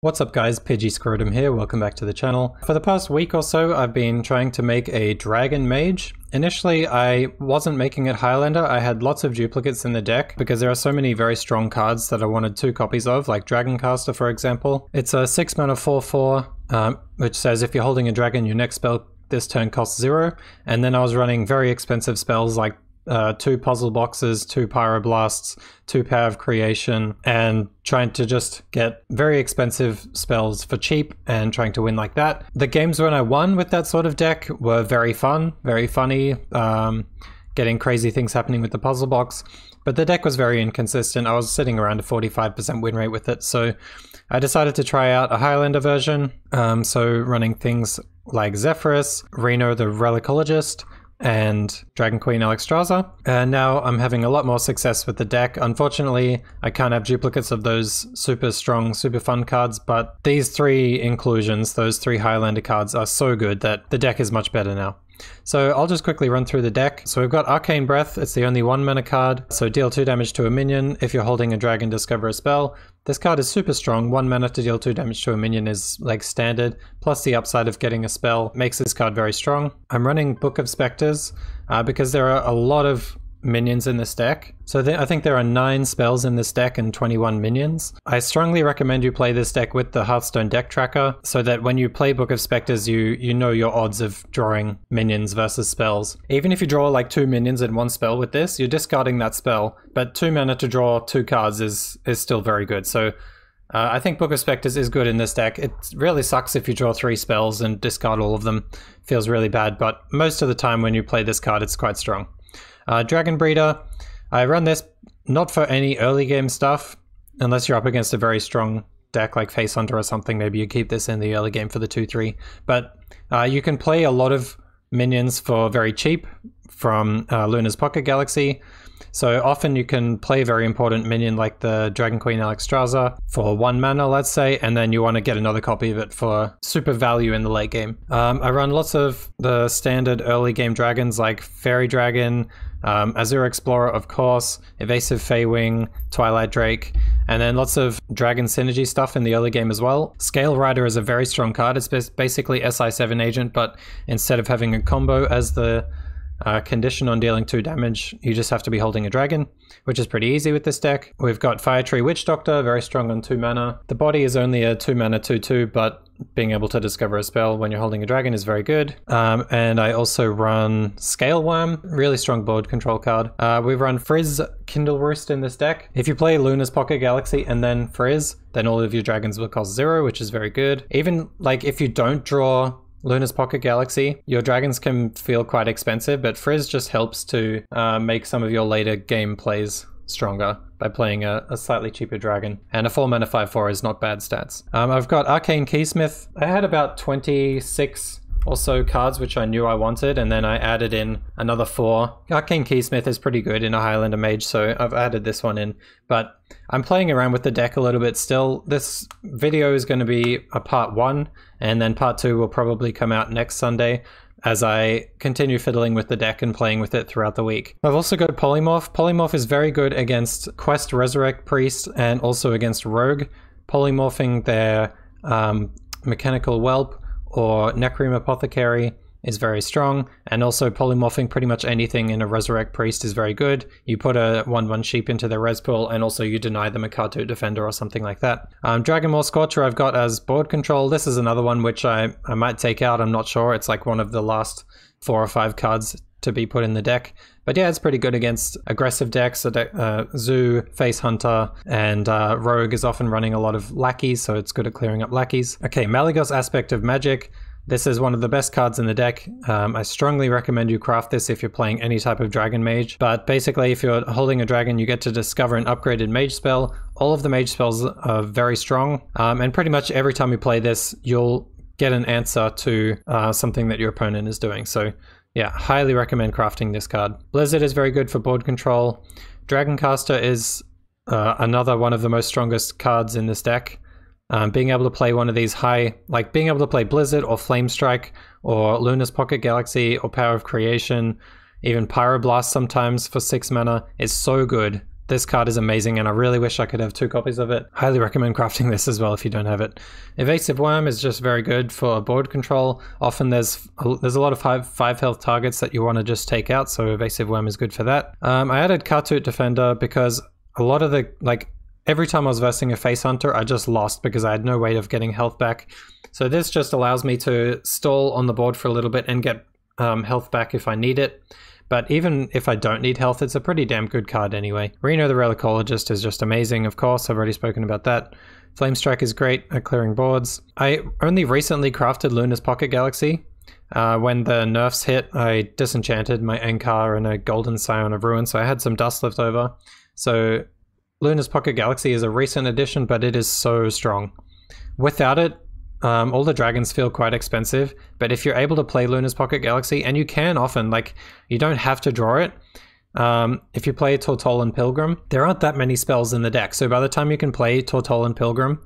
What's up guys, Pidgey Scrotum here, welcome back to the channel. For the past week or so I've been trying to make a Dragon Mage. Initially I wasn't making it Highlander, I had lots of duplicates in the deck because there are so many very strong cards that I wanted 2 copies of, like Dragoncaster for example. It's a 6 mana 4/4, which says if you're holding a dragon your next spell this turn costs 0, and then I was running very expensive spells like 2 puzzle boxes, 2 pyroblasts, 2 power of creation, and trying to just get very expensive spells for cheap and trying to win like that. The games when I won with that sort of deck were very fun, very funny, getting crazy things happening with the puzzle box, but the deck was very inconsistent. I was sitting around a 45% win rate with it, so I decided to try out a Highlander version, so running things like Zephrys, Reno the Relicologist, and Dragon Queen Alexstrasza, and now I'm having a lot more success with the deck. Unfortunately, I can't have duplicates of those super strong, super fun cards, but these 3 inclusions, those 3 Highlander cards, are so good that the deck is much better now. So I'll just quickly run through the deck. So we've got Arcane Breath, it's the only 1 mana card, so deal 2 damage to a minion. If you're holding a dragon, discover a spell. This card is super strong, 1 mana to deal 2 damage to a minion is like standard, plus the upside of getting a spell makes this card very strong. I'm running Book of Specters because there are a lot of minions in this deck. So I think there are 9 spells in this deck and 21 minions. I strongly recommend you play this deck with the Hearthstone deck tracker so that when you play Book of Specters you know your odds of drawing minions versus spells. Even if you draw like 2 minions in 1 spell with this, you're discarding that spell, but 2 mana to draw 2 cards is still very good. So I think Book of Specters is good in this deck. It really sucks if you draw 3 spells and discard all of them. Feels really bad, but most of the time when you play this card it's quite strong. Dragon Breeder, I run this not for any early game stuff, unless you're up against a very strong deck like Face Hunter or something, maybe you keep this in the early game for the 2/3, but you can play a lot of minions for very cheap from Luna's Pocket Galaxy. So often you can play a very important minion like the Dragon Queen Alexstrasza for 1 mana, let's say, and then you want to get another copy of it for super value in the late game. I run lots of the standard early game dragons like Faerie Dragon, Azure Explorer of course, Evasive Feywing, Twilight Drake, and then lots of dragon synergy stuff in the early game as well. Scalerider is a very strong card. It's basically SI7 agent, but instead of having a combo as the condition on dealing 2 damage, you just have to be holding a dragon, which is pretty easy with this deck. We've got Firetree Witchdoctor, very strong on 2 mana. The body is only a 2 mana 2/2, but being able to discover a spell when you're holding a dragon is very good. And I also run Scaleworm, really strong board control card. We run Frizz Kindleroost in this deck. If you play Luna's Pocket Galaxy and then Frizz, then all of your dragons will cost 0, which is very good. Even like if you don't draw Luna's Pocket Galaxy, your dragons can feel quite expensive, but Frizz just helps to make some of your later game plays stronger by playing a slightly cheaper dragon. And a 4 mana 5/4 is not bad stats. I've got Arcane Keysmith. I had about 26 or so cards which I knew I wanted, and then I added in another 4. Arcane Keysmith is pretty good in a Highlander Mage, so I've added this one in. But I'm playing around with the deck a little bit still. This video is going to be a part 1, and then part 2 will probably come out next Sunday as I continue fiddling with the deck and playing with it throughout the week. I've also got Polymorph. Polymorph is very good against Quest Resurrect Priest and also against Rogue. Polymorphing their Mechanical Whelp or Necroom Apothecary is very strong, and also polymorphing pretty much anything in a Resurrect Priest is very good. You put a 1/1 sheep into their res pool, and also you deny them a card to a defender or something like that. Dragonmaw Scorcher I've got as board control. This is another one which I might take out, I'm not sure. It's like one of the last 4 or 5 cards to be put in the deck. But yeah, it's pretty good against aggressive decks. Zoo, Face Hunter, and Rogue is often running a lot of lackeys, so it's good at clearing up lackeys. Okay, Malygos Aspect of Magic. This is one of the best cards in the deck. I strongly recommend you craft this if you're playing any type of Dragon Mage. But basically, if you're holding a dragon, you get to discover an upgraded mage spell. All of the mage spells are very strong, and pretty much every time you play this, you'll get an answer to something that your opponent is doing. So yeah, highly recommend crafting this card. Blizzard is very good for board control. Dragoncaster is another one of the most strongest cards in this deck. Being able to play one of these being able to play Blizzard or Flame Strike or Luna's Pocket Galaxy or Power of Creation, even Pyroblast sometimes for 6 mana is so good This card is amazing and I really wish I could have 2 copies of it. Highly recommend crafting this as well if you don't have it. Evasive Wyrm is just very good for board control. Often there's a lot of 5 health targets that you want to just take out, so Evasive Wyrm is good for that. I added Cartoot Defender because a lot of the, like, every time I was versing a Face Hunter, I just lost because I had no way of getting health back. So this just allows me to stall on the board for a little bit and get health back if I need it. But even if I don't need health, it's a pretty damn good card anyway. Reno the Relicologist is just amazing, of course. I've already spoken about that. Flamestrike is great at clearing boards. I only recently crafted Luna's Pocket Galaxy. When the nerfs hit, I disenchanted my Ankar and a Golden Scion of Ruin, so I had some dust left over. So Luna's Pocket Galaxy is a recent addition, but it is so strong. Without it, all the dragons feel quite expensive, but if you're able to play Luna's Pocket Galaxy, and you can often, like, you don't have to draw it. If you play Tortolan Pilgrim, there aren't that many spells in the deck, so by the time you can play Tortolan Pilgrim,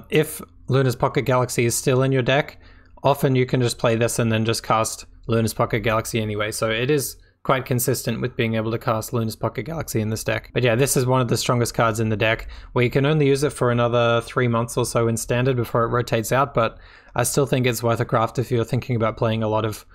if Luna's Pocket Galaxy is still in your deck, often you can just play this and then just cast Luna's Pocket Galaxy anyway, so it is quite consistent with being able to cast Luna's Pocket Galaxy in this deck. But yeah, this is one of the strongest cards in the deck. We can only use it for another 3 months or so in Standard before it rotates out, but I still think it's worth a craft if you're thinking about playing a lot of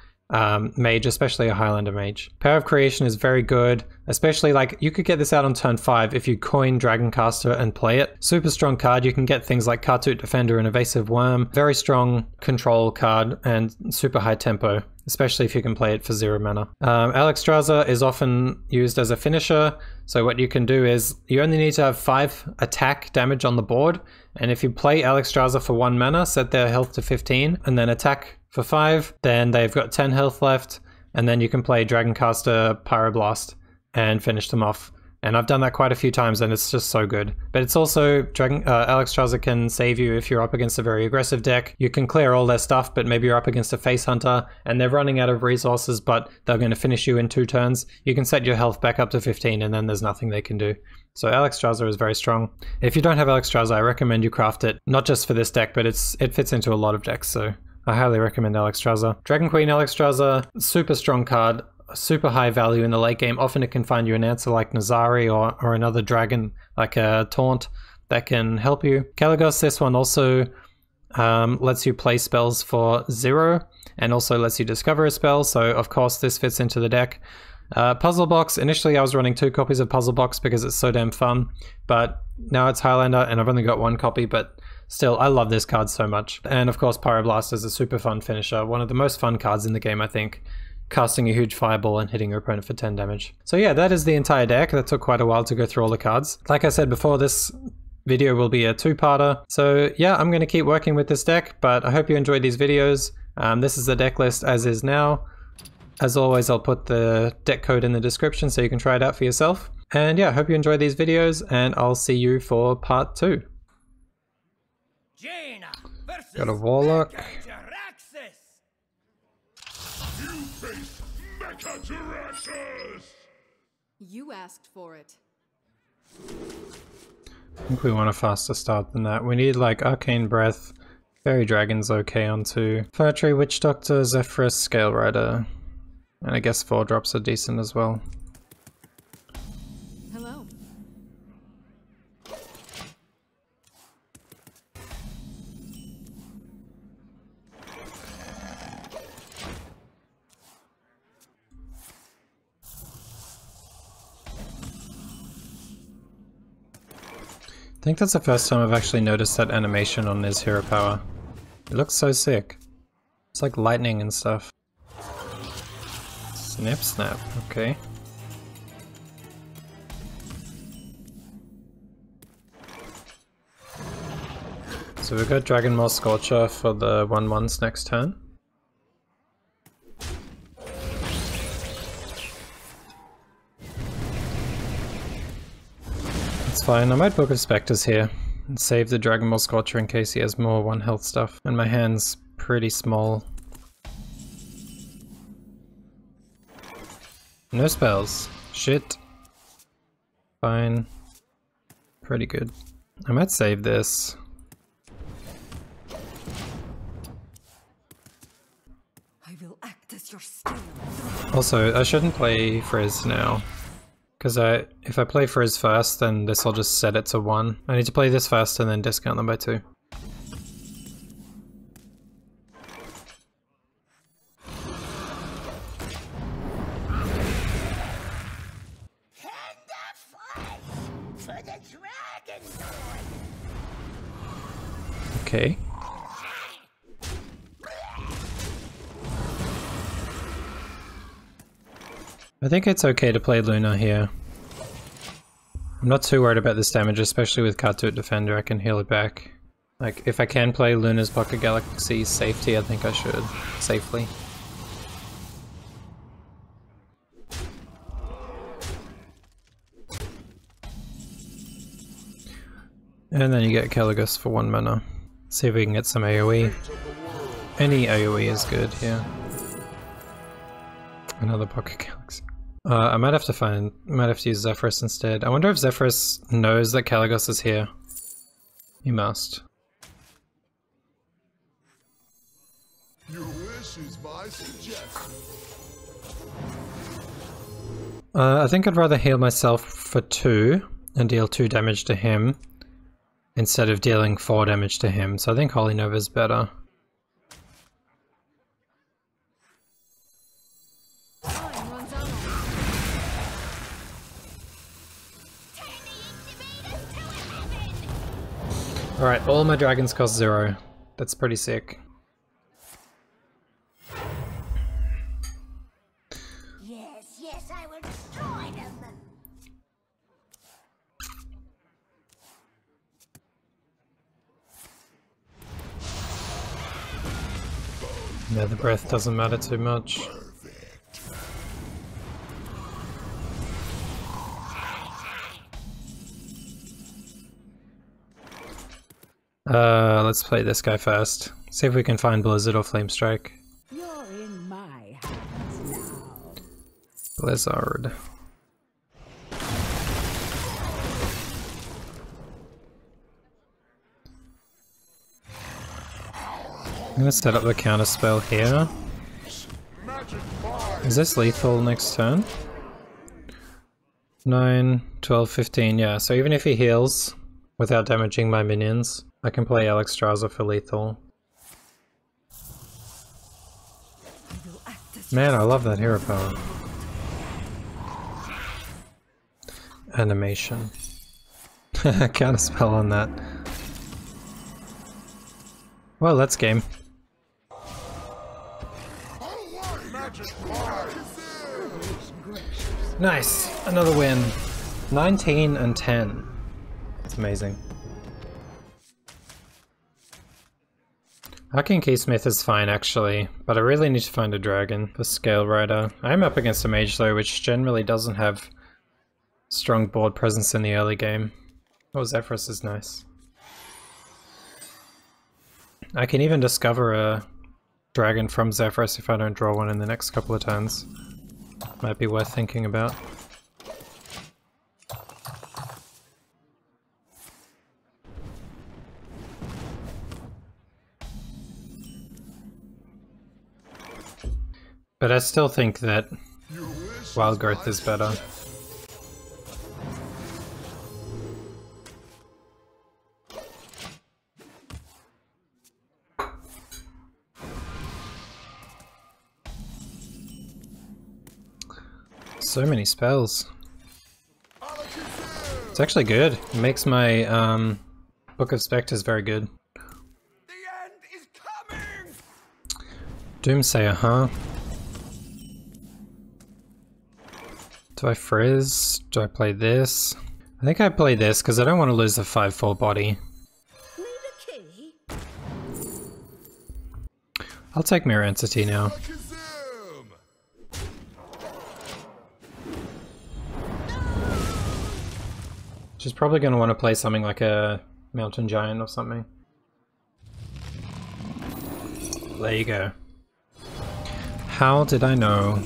Mage, especially a Highlander Mage. Power of Creation is very good, especially, like, you could get this out on turn 5 if you coin Dragoncaster and play it. Super strong card. You can get things like Cartoot Defender and Evasive Wyrm. Very strong control card and super high tempo, especially if you can play it for 0 mana. Alexstrasza is often used as a finisher, so what you can do is you only need to have 5 attack damage on the board, and if you play Alexstrasza for 1 mana, set their health to 15, and then attack for 5, then they've got 10 health left, and then you can play Dragoncaster Pyroblast and finish them off. And I've done that quite a few times and it's just so good. But it's also, Alexstrasza can save you if you're up against a very aggressive deck. You can clear all their stuff, but maybe you're up against a Face Hunter and they're running out of resources, but they're going to finish you in 2 turns. You can set your health back up to 15 and then there's nothing they can do. So Alexstrasza is very strong. If you don't have Alexstrasza, I recommend you craft it, not just for this deck, but it fits into a lot of decks, so I highly recommend Alexstrasza. Dragon Queen Alexstrasza, super strong card, super high value in the late game. Often it can find you an answer like Nazari or another dragon like a Taunt that can help you. Malygos, this one also lets you play spells for 0 and also lets you discover a spell, so of course this fits into the deck. Puzzle Box, initially I was running 2 copies of Puzzle Box because it's so damn fun, but now it's Highlander and I've only got 1 copy, but still, I love this card so much. And of course, Pyroblast is a super fun finisher. One of the most fun cards in the game, I think. Casting a huge fireball and hitting your opponent for 10 damage. So yeah, that is the entire deck. That took quite a while to go through all the cards. Like I said before, this video will be a 2-parter. So yeah, I'm going to keep working with this deck, but I hope you enjoyed these videos. This is the deck list as is now. As always, I'll put the deck code in the description so you can try it out for yourself. And yeah, I hope you enjoyed these videos, and I'll see you for part 2. Got a Warlock. You asked for it. I think we want a faster start than that. We need like Arcane Breath. Faerie Dragon's okay on 2. Firetree Witchdoctor, Zephrys, Scalerider. And I guess 4-drops are decent as well. Hello. I think that's the first time I've actually noticed that animation on his hero power. It looks so sick. It's like lightning and stuff. Snip snap, okay. So we've got Dragonmaw Scorcher for the 1/1s next turn. That's fine, I might book a Specters here and save the Dragonmaw Scorcher in case he has more 1 health stuff. And my hand's pretty small. No spells. Shit. Fine. Pretty good. I might save this. I will act as your steel. Also, I shouldn't play Frizz now. Because if I play Frizz first, then this will just set it to 1. I need to play this first and then discount them by 2. Okay. I think it's okay to play Luna here. I'm not too worried about this damage, especially with Cartoot Defender. I can heal it back. Like, if I can play Luna's Pocket Galaxy safety, I think I should. Safely. And then you get Malygos for 1 mana. See if we can get some AoE. Any AoE is good here. Another Pocket Galaxy. I might have to use Zephrys instead. I wonder if Zephrys knows that Malygos is here. He must. Your wish is my suggestion. I think I'd rather heal myself for 2 and deal 2 damage to him instead of dealing 4 damage to him, so I think Holy Nova is better. Alright, all my dragons cost 0. That's pretty sick. Yes, I will destroy them. Yeah, the breath doesn't matter too much. Let's play this guy first. See if we can find Blizzard or Flamestrike. You're in my hands now. Blizzard. I'm gonna set up the counter spell here. Is this lethal next turn? 9, 12, 15, yeah. So even if he heals without damaging my minions, I can play Alexstrasza for lethal. Man, I love that hero power. Animation. Counterspell on that. Well, that's game. Nice! Another win. 19 and 10. That's amazing. Arcane Keysmith is fine actually, but I really need to find a dragon for Scalerider. I am up against a mage though, which generally doesn't have strong board presence in the early game. Oh, Zephrys is nice. I can even discover a dragon from Zephrys if I don't draw one in the next couple of turns. Might be worth thinking about. But I still think that Wild Growth is better. So many spells. It's actually good. It makes my Book of Specters very good. The end is coming! Doomsayer, huh? Do I frizz? Do I play this? I think I play this because I don't want to lose the 5/4 body. Need a key? I'll take Mirror Entity now. She's probably going to want to play something like a Mountain Giant or something. There you go. How did I know?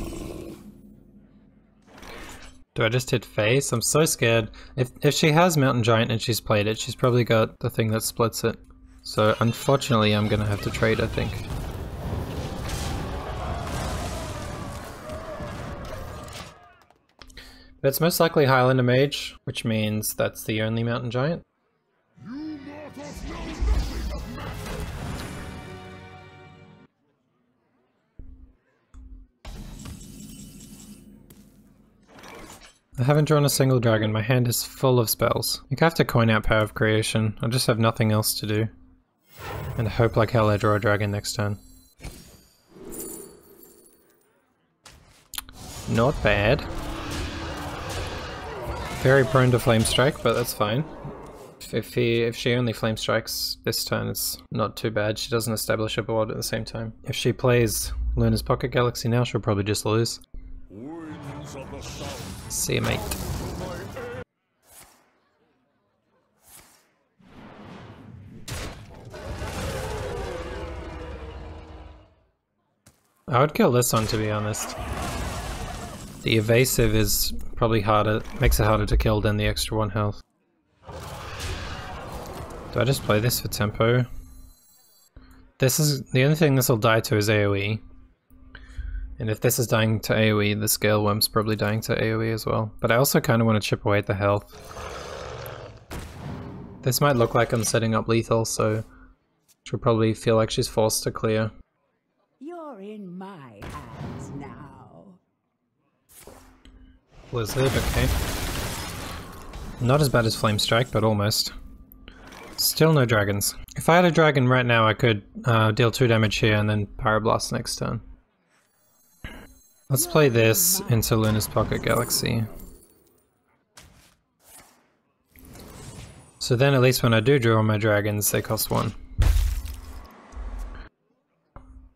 Do I just hit face? I'm so scared. If she has Mountain Giant and she's played it, she's probably got the thing that splits it. So unfortunately I'm gonna have to trade, I think. But it's most likely Highlander Mage, which means that's the only mountain giant. I haven't drawn a single dragon, my hand is full of spells. I think I have to coin out Power of Creation, I just have nothing else to do. And hope like hell I draw a dragon next turn. Not bad. Very prone to Flame Strike, but that's fine. If she only Flame Strikes this turn, it's not too bad. She doesn't establish a board at the same time. If she plays Luna's Pocket Galaxy now, she'll probably just lose. See you, mate. I would kill this one, to be honest. The evasive is probably harder, makes it harder to kill than the extra 1 health. Do I just play this for tempo? This is the only thing this will die to is AoE. And if this is dying to AoE, the Scaleworm's probably dying to AoE as well. But I also kind of want to chip away at the health. This might look like I'm setting up lethal, so she'll probably feel like she's forced to clear. You're in my hands now. Blizzard, okay. Not as bad as Flame Strike, but almost. Still no dragons. If I had a dragon right now, I could deal 2 damage here and then Pyroblast next turn. Let's play this into Luna's Pocket Galaxy. So then at least when I do draw my dragons, they cost 1.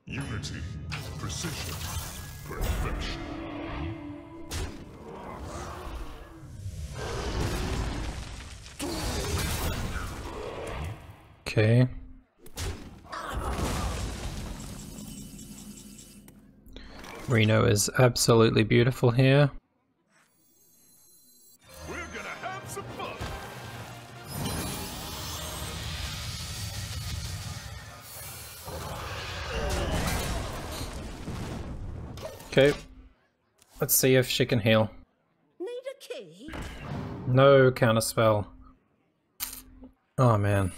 Unity, precision, perfection. Okay. Reno is absolutely beautiful here. We're gonna have some fun. Okay. Let's see if she can heal. Need a key? No counterspell. Oh man.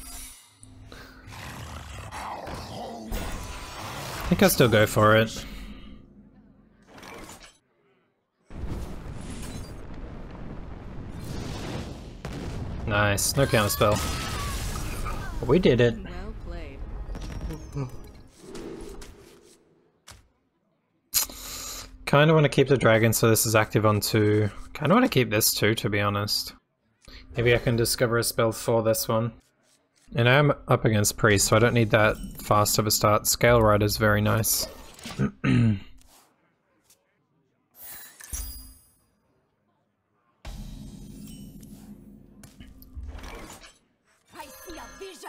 I think I'll still go for it. Nice, no counterspell. We did it. Well played. Kinda want to keep the dragon so this is active on 2. Kinda want to keep this too, to be honest. Maybe I can discover a spell for this one. And I am up against Priest, so I don't need that fast of a start. Scalerider is very nice.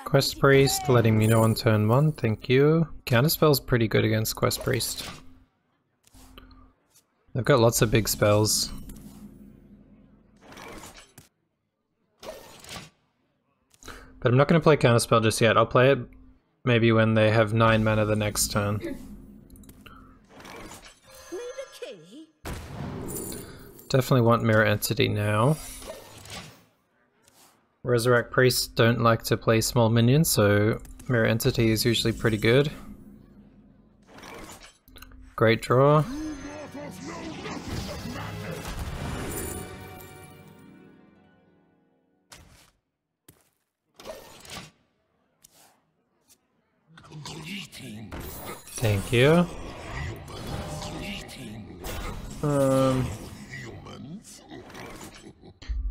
Quest Priest, letting me know on turn 1, thank you. Counterspell's pretty good against Quest Priest. They've got lots of big spells. But I'm not going to play Counterspell just yet, I'll play it maybe when they have 9 mana the next turn. Need a key? Definitely want Mirror Entity now. Resurrect Priests don't like to play small minions, so Mirror Entity is usually pretty good. Great draw. Thank you.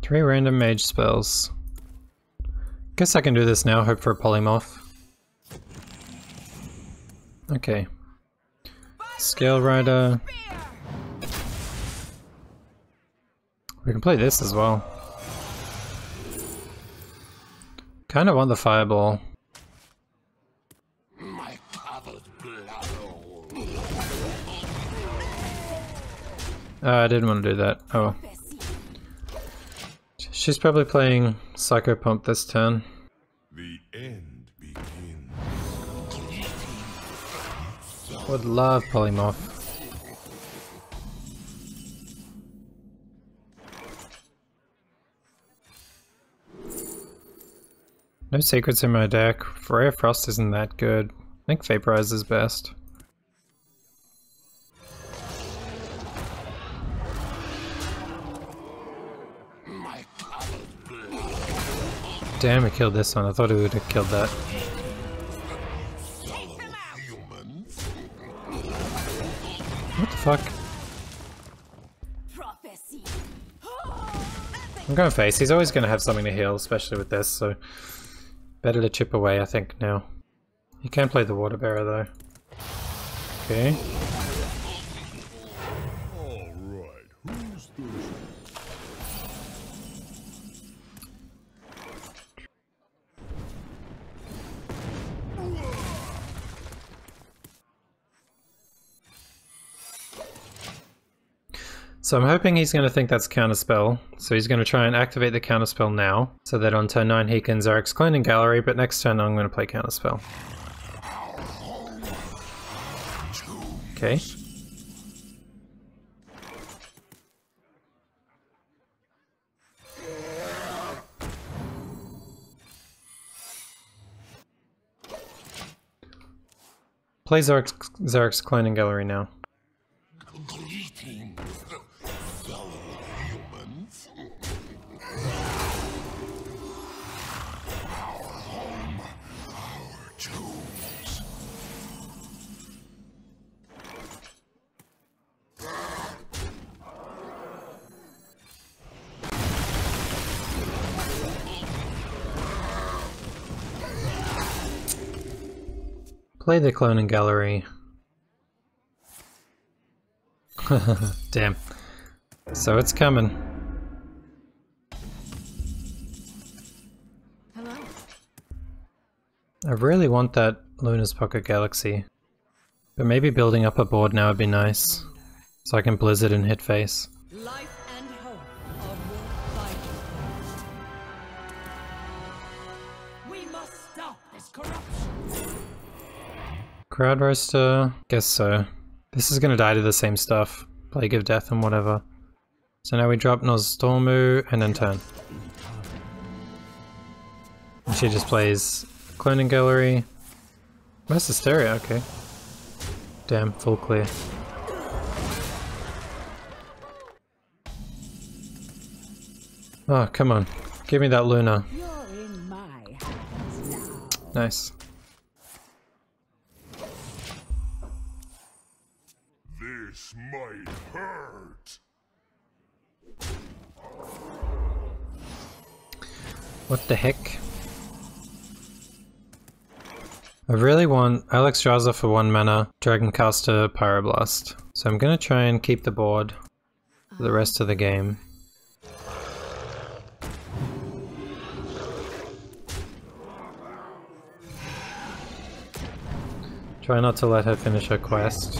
3 random mage spells. Guess I can do this now, hope for a polymorph. Okay. Scalerider. We can play this as well. Kinda want the fireball. I didn't want to do that. Oh. She's probably playing Psycho Pump this turn. The end begins. Would love Polymorph. No secrets in my deck. Rare Frost isn't that good. I think Vaporize is best. Damn, I killed this one. I thought he would have killed that. What the fuck? I'm going face. He's always going to have something to heal, especially with this, so better to chip away, I think, now. You can play the Water Bearer, though. Okay. Alright, who's this? So I'm hoping he's going to think that's Counterspell, so he's going to try and activate the Counterspell now, so that on turn 9 he can Xerix Cloning Gallery, but next turn I'm going to play Counterspell. Okay. Play Xerix Cloning Gallery now. Play the Cloning Gallery. Damn. So it's coming. Hello. I really want that Luna's Pocket Galaxy. But maybe building up a board now would be nice. So I can Blizzard and hit face. Life and hope are worth fighting. We must stop this corruption. Crowd Roaster? Guess so. This is gonna die to the same stuff. Plague of Death and whatever. So now we drop Nozdormu and then turn. And she just plays Cloning Gallery. Where's Hysteria? Okay. Damn, full clear. Oh, come on. Give me that Luna. You're in my hands now. Nice. This might hurt. What the heck? I really want Alex Jaza for 1 mana, Dragoncaster, Pyroblast. So I'm gonna try and keep the board for the rest of the game. Try not to let her finish her quest.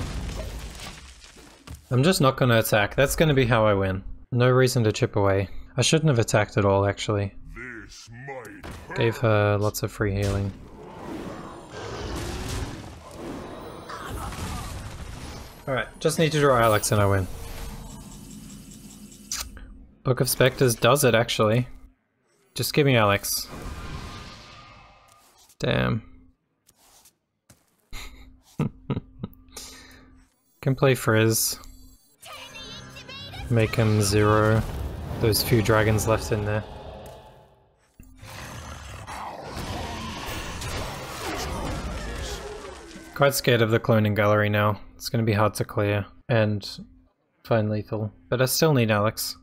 I'm just not gonna attack. That's gonna be how I win. No reason to chip away. I shouldn't have attacked at all, actually. This might hurt. Gave her lots of free healing. Alright, just need to draw Alex and I win. Book of Specters does it, actually. Just give me Alex. Damn. Can play Frizz. Make him 0. Those few dragons left in there. Quite scared of the Cloning Gallery now. It's gonna be hard to clear and find lethal. But I still need Alex.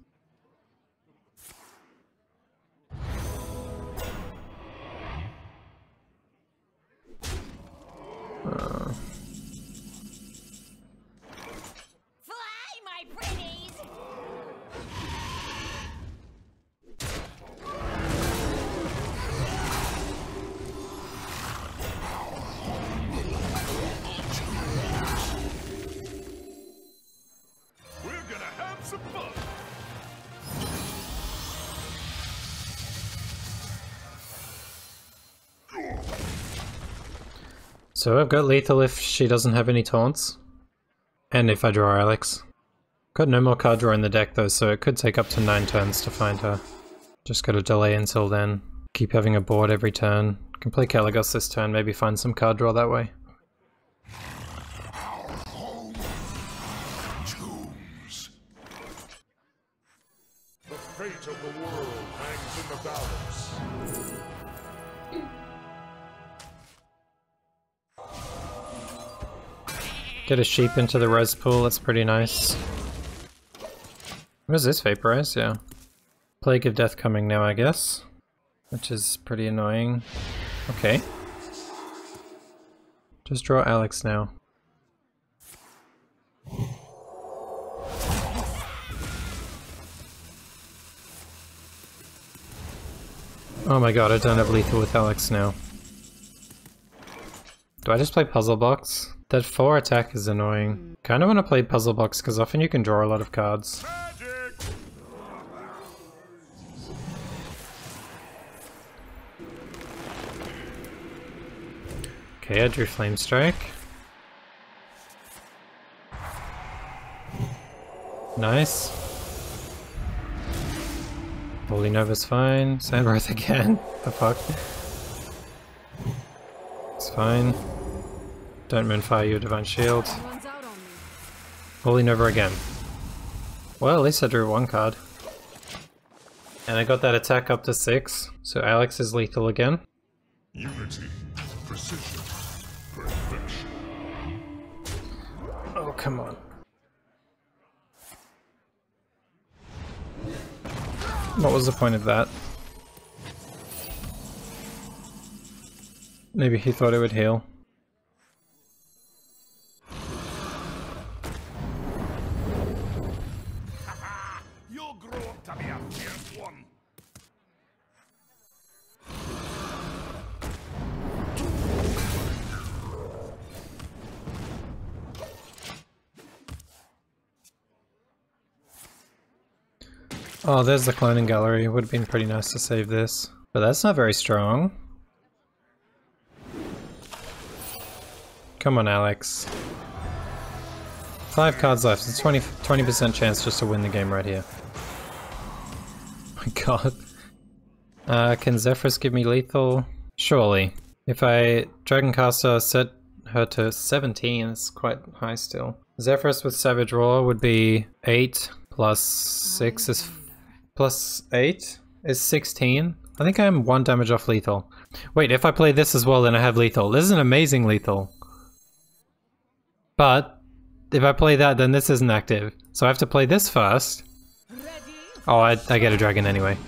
So I've got lethal if she doesn't have any taunts. And if I draw Alex. Got no more card draw in the deck though, so it could take up to 9 turns to find her. Just gotta delay until then. Keep having a board every turn. Can play Malygos this turn, maybe find some card draw that way. The fate of the world hangs in the balance. Get a sheep into the res pool, that's pretty nice. What is this, Vaporize? Yeah. Plague of Death coming now, I guess. Which is pretty annoying. Okay. Just draw Alex now. Oh my god, I don't have lethal with Alex now. Do I just play Puzzle Box? That 4 attack is annoying. Kinda wanna play Puzzle Box because often you can draw a lot of cards. Okay, I drew Flame Strike. Nice. Holy Nova's fine. Sandbreath again. The fuck? It's fine. Don't Moonfire your Divine Shield. Holy Nova again. Well, at least I drew 1 card. And I got that attack up to 6, so Alex is lethal again. Unity, precision, perfection. Oh, come on. What was the point of that? Maybe he thought it would heal. You'll grow up to be a fierce one. Oh, there's the cloning gallery. Would have been pretty nice to save this. But that's not very strong. Come on, Alex. 5 cards left. It's 20% chance just to win the game right here. Oh my god. Can Zephrys give me lethal? Surely. If I Dragoncaster set her to 17, it's quite high still. Zephrys with Savage Roar would be 8 plus 6 is plus 8 is 16. I think I'm 1 damage off lethal. Wait, if I play this as well, then I have lethal. This is an amazing lethal. But if I play that, then this isn't active. So I have to play this first. Oh, I get a dragon anyway.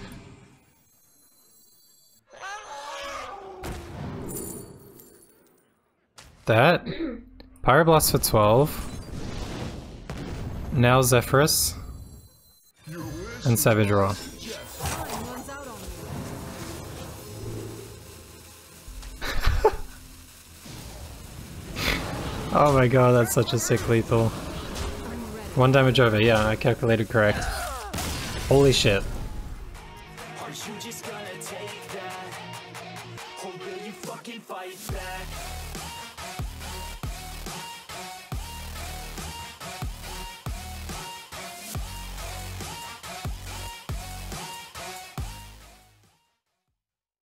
That. Pyroblast for 12. Now Zephrys. And Savage Roar. Oh my god, that's such a sick lethal. 1 damage over, yeah, I calculated correct. Holy shit.